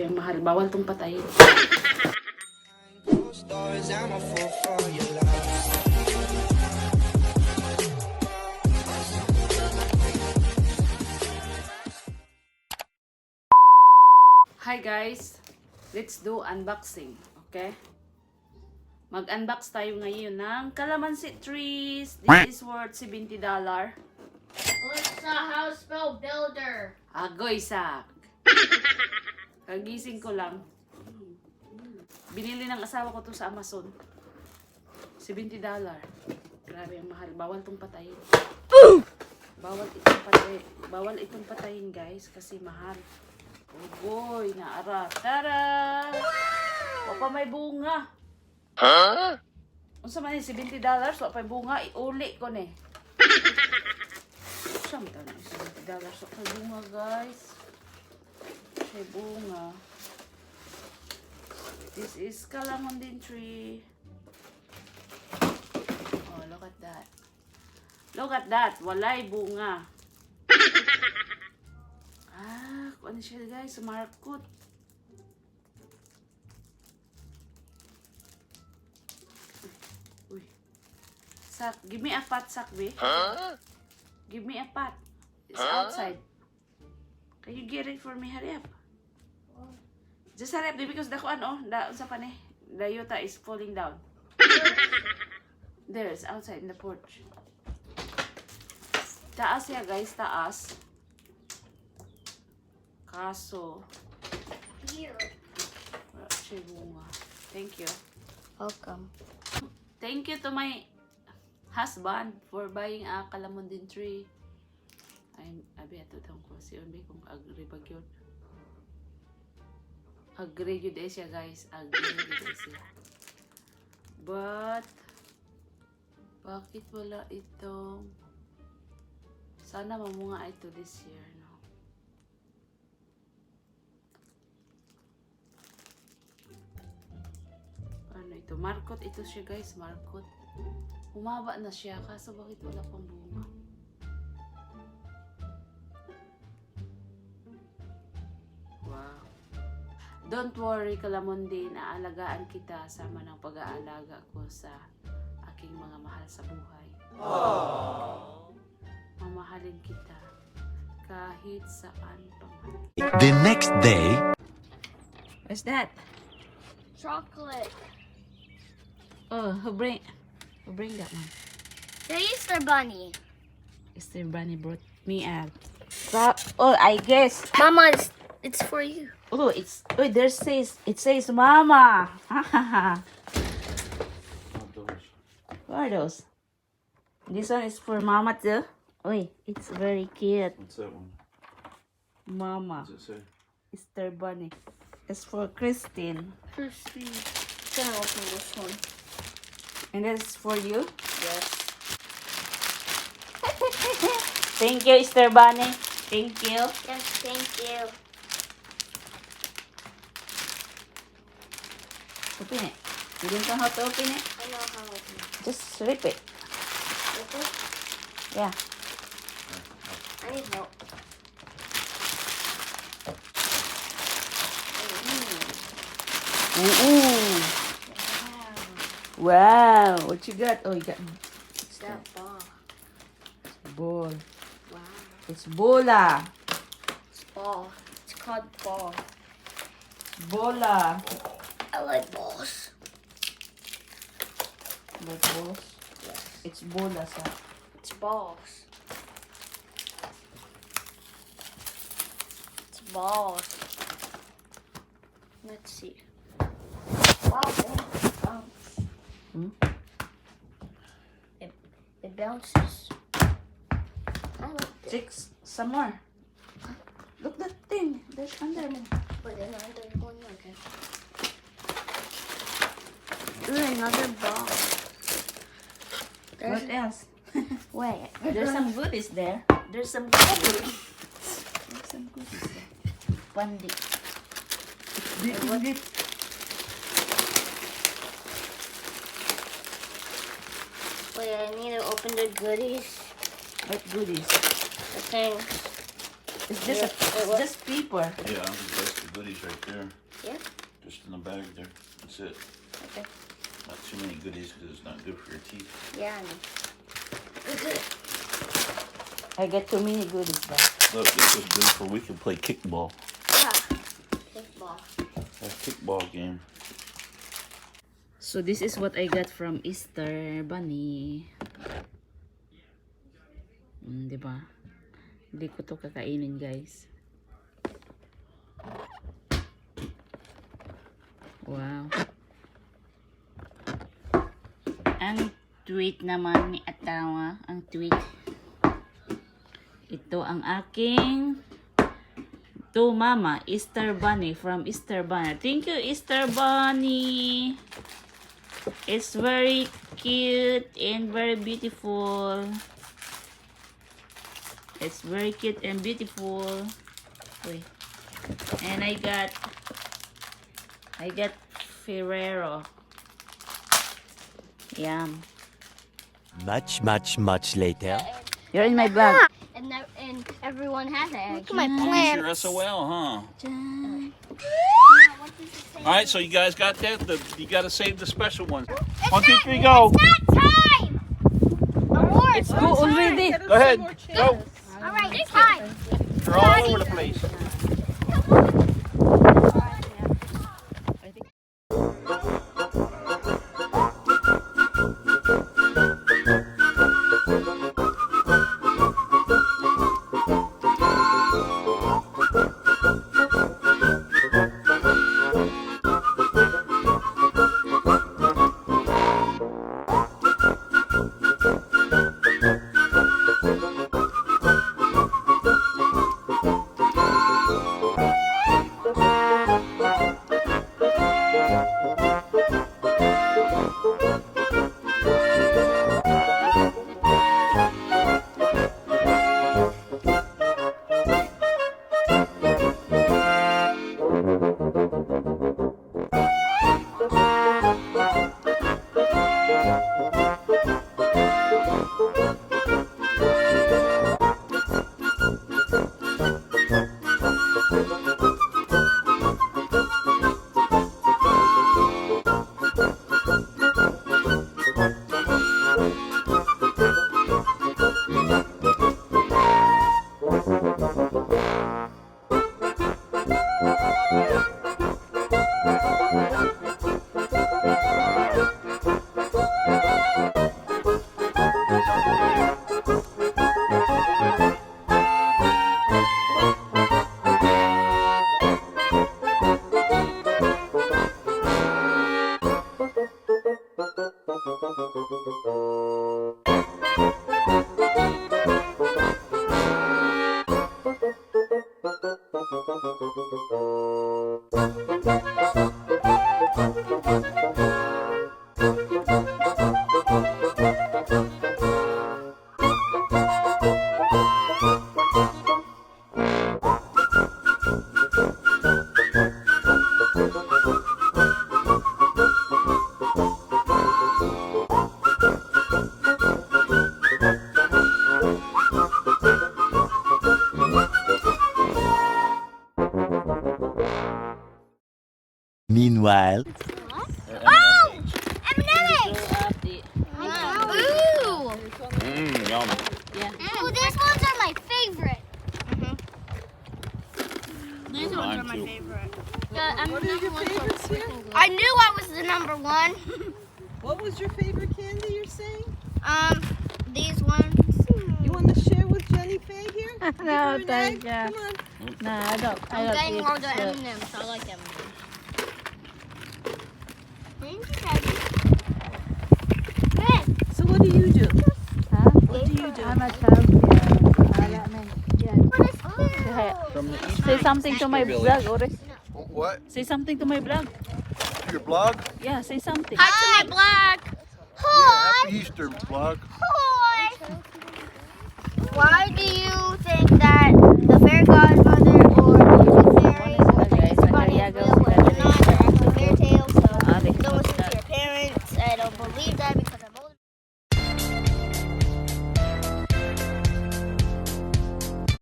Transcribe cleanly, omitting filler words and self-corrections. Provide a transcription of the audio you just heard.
Grabe ang mahal. Bawal tong patayin. Hi guys! Let's do unboxing. Okay? Mag-unbox tayo ngayon ng Calamansi trees. This is worth $70. What's a house spell builder? Agoy sak! Kagising ko lang. Binili ng asawa ko to sa Amazon. $70. Grabe ang mahal. Bawal tong patayin. Bawal itong patayin guys kasi mahal. Ugoy, naara. Tara! Wapa may bunga. Huh? Unsa man ni $70, wapa may bunga, iuli ko ni. Samtang $70 wapa may bunga guys. May bunga. This is Calamansi tree. Oh, look at that. Look at that. Walay bunga. Ano siya guys, markot. Uy. Sak, give me a pot, sak, be. Huh? Give me a pot. It's outside. Can you get it for me? Hurry up. Just hurry up, because the sa pan eh. The yuta is falling down. There, it's outside in the porch. Taas ya guys, taas. Kaso, Here. Thank you. Welcome. Thank you to my husband for buying a Calamansi tree. Abi ato tong ko si Unbe kung agree ba gyud. Agree gyud siya guys, agree gyud siya. But bakit wala itong sana mamunga ito this year, no? Ano ito? Markot ito siya guys, markot. Humaba na siya, kaso bakit wala pang bunga? Wow. Don't worry Calamansi, naalagaan kita sama ng pag-aalaga ko sa aking mga mahal sa buhay. Aww. Mamahalin kita kahit saan pa man. The next day. What's that? Chocolate. Oh, who bring that one? The Easter Bunny. Mr. Bunny brought me a oh, I guess. Mama, it's for you. Oh, it says Mama. What are those? This one is for Mama too. Oh, it's very cute. What's that one? Mama. What does it say? Mr. Bunny. It's for Christine. Christy. Gonna open this one. And that's for you? Yes. Thank you, Mr. Bunny. Thank you. Yes, thank you. Open it. You don't know how to open it? I know how to open it. Just rip it. Okay? Yeah. I need help. Ooh. Wow. What you got? Oh, you got It's that ball. ball. Wow. It's bola. It's ball. It's called ball. Bola. I like balls. Like balls? Yes. It's bola, sir. It's balls. It's balls. Let's see. Wow, it bounces. Hmm? It bounces. I like it. Six. Some more. Look that thing. There's under me. Put it under one. Okay. Ooh, another ball. What else? Wait. There's some goodies there. There's some goodies. There's some goodies there. Pandi. Dip. Wait, I need to open the goodies. What goodies? The thing. It's just Yeah, just paper. Yeah, I don't think that's The goodies right there. Yeah. Just in the bag there. That's it. Okay. Not too many goodies because it's not good for your teeth. Yeah, I know. I got too many goodies though. Look, this is good for we can play kickball. Yeah. Kickball. A kickball game. So this is what I got from Easter Bunny. Diba? Hindi ko to kakainin, guys. Wow. Ang tweet naman ni Atawa. Ang tweet. Ito ang aking to Mama, Easter Bunny from Easter Bunny. Thank you, Easter Bunny. It's very cute and very beautiful. It's very cute and beautiful. Wait. And I got Ferrero. Yum. Much later. You're in my vlog. And everyone has it. Look at my Use plant. your SOL, huh? Dun. What does it say? All right, so you guys got that? You got to save the special ones. 1, 2, 3, go. It's not time! Award! It's go already. Go ahead. Go. Alright, it's time! You're all over the place. Meanwhile, Oh! M&M's! Ooh! Yum. Ooh, these ones are my favorite. These ones Mine are my too. favorite. What are your favorites here? I knew I was the number one. What was your favorite candy you're saying? These ones. You want to share with Jenny Faye here? Give No, her an thank egg? you. Come on. No, I don't. I I'm don't getting eat all the shit. M&M's. I like M&M's. Thank you, Daddy. Good. So what do you do? Huh? What do you do? I'm a childcare. Yeah. What is this? From the Say something to my Village. vlog, Oris. What? Say something to my vlog. Your blog? Yeah, say something. Hi to my blog. Hi. Happy Easter blog. Hi. Why do you think that